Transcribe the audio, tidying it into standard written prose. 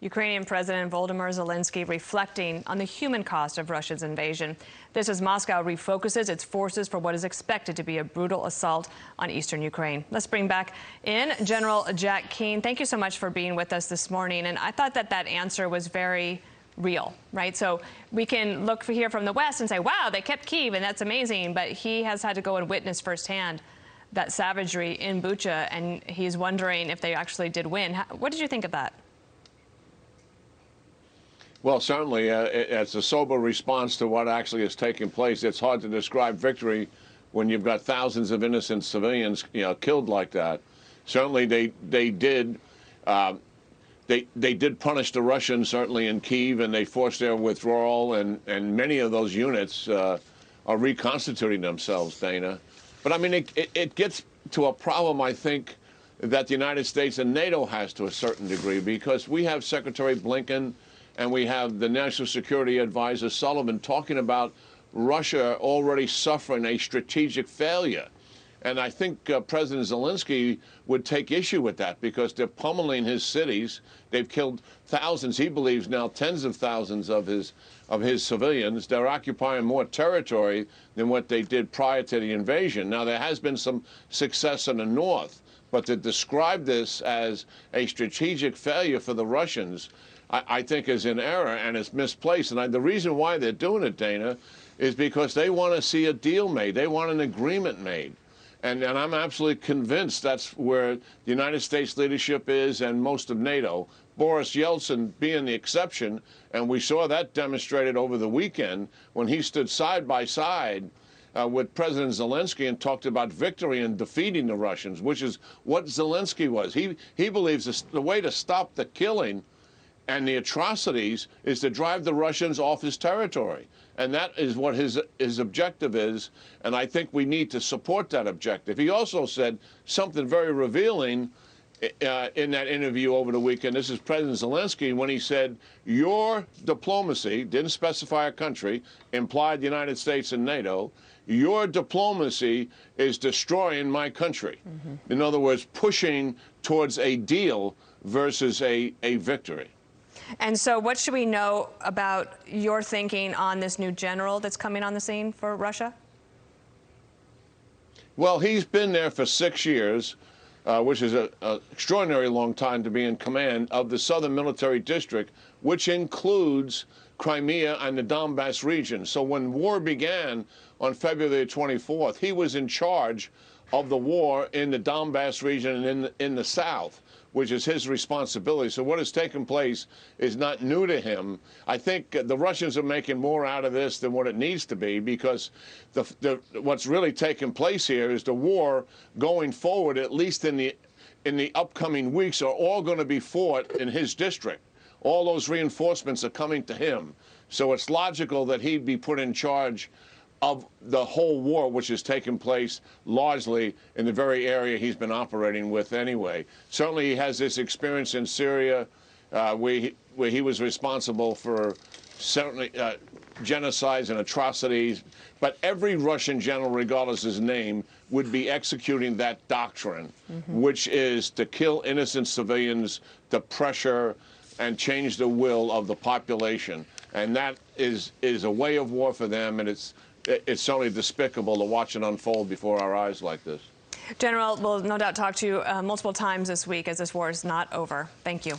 Ukrainian President Volodymyr Zelensky reflecting on the human cost of Russia's invasion. This as Moscow refocuses its forces for what is expected to be a brutal assault on eastern Ukraine. Let's bring back in General Jack Keane. Thank you so much for being with us this morning. And I thought that answer was very real, right? So we can look here from the West and say, wow, they kept Kyiv and that's amazing. But he has had to go and witness firsthand that savagery in Bucha, and he's wondering if they actually did win. What did you think of that? Well, certainly, it's a sober response to what actually is taking place. It's hard to describe victory when you've got thousands of innocent civilians, killed like that. Certainly, they did punish the Russians, certainly in Kyiv, and they forced their withdrawal, and many of those units are reconstituting themselves, Dana. But I mean, it gets to a problem, I think, that the United States and NATO has to a certain degree, because we have Secretary Blinken and we have the National Security Advisor Sullivan talking about Russia already suffering a strategic failure. And I think President Zelensky would take issue with that, because they're pummeling his cities. They've killed thousands, he believes now tens of thousands of his civilians. They're occupying more territory than what they did prior to the invasion. Now, there has been some success in the north, but to describe this as a strategic failure for the Russians, I think is in error and is misplaced. And the reason why they're doing it, Dana, is because they want to see a deal made. They want an agreement made. And I'm absolutely convinced that's where the United States leadership is, and most of NATO. Boris Yeltsin being the exception, and we saw that demonstrated over the weekend when he stood side by side with President Zelensky and talked about victory and defeating the Russians, which is what Zelensky was. He believes the way to stop the killing and the atrocities is to drive the Russians off his territory. And that is what his objective is, and I think we need to support that objective. He also said something very revealing in that interview over the weekend. This is President Zelensky when he said, your diplomacy, didn't specify a country, implied the United States and NATO, your diplomacy is destroying my country. Mm-hmm. In other words, pushing towards a deal versus a victory. And so what should we know about your thinking on this new general that's coming on the scene for Russia? Well, he's been there for 6 years, which is an extraordinarily long time to be in command of the Southern Military District, which includes Crimea and the Donbass region. So when war began on February 24th, he was in charge of the war in the Donbass region and in the south, which is his responsibility. So what has taken place is not new to him. I think the Russians are making more out of this than what it needs to be, because what's really taking place here is the war going forward, at least in the upcoming weeks, are all going to be fought in his district. All those reinforcements are coming to him. So it's logical that he'd be put in charge of the whole war, which has taken place largely in the very area he's been operating with anyway. Certainly he has this experience in Syria, where he was responsible for certainly genocides and atrocities. But every Russian general, regardless of his name, would be executing that doctrine, mm-hmm. which is to kill innocent civilians, to pressure and change the will of the population. And that is a way of war for them, and it's certainly despicable to watch it unfold before our eyes like this. General, we'll no doubt talk to you multiple times this week, as this war is not over. Thank you.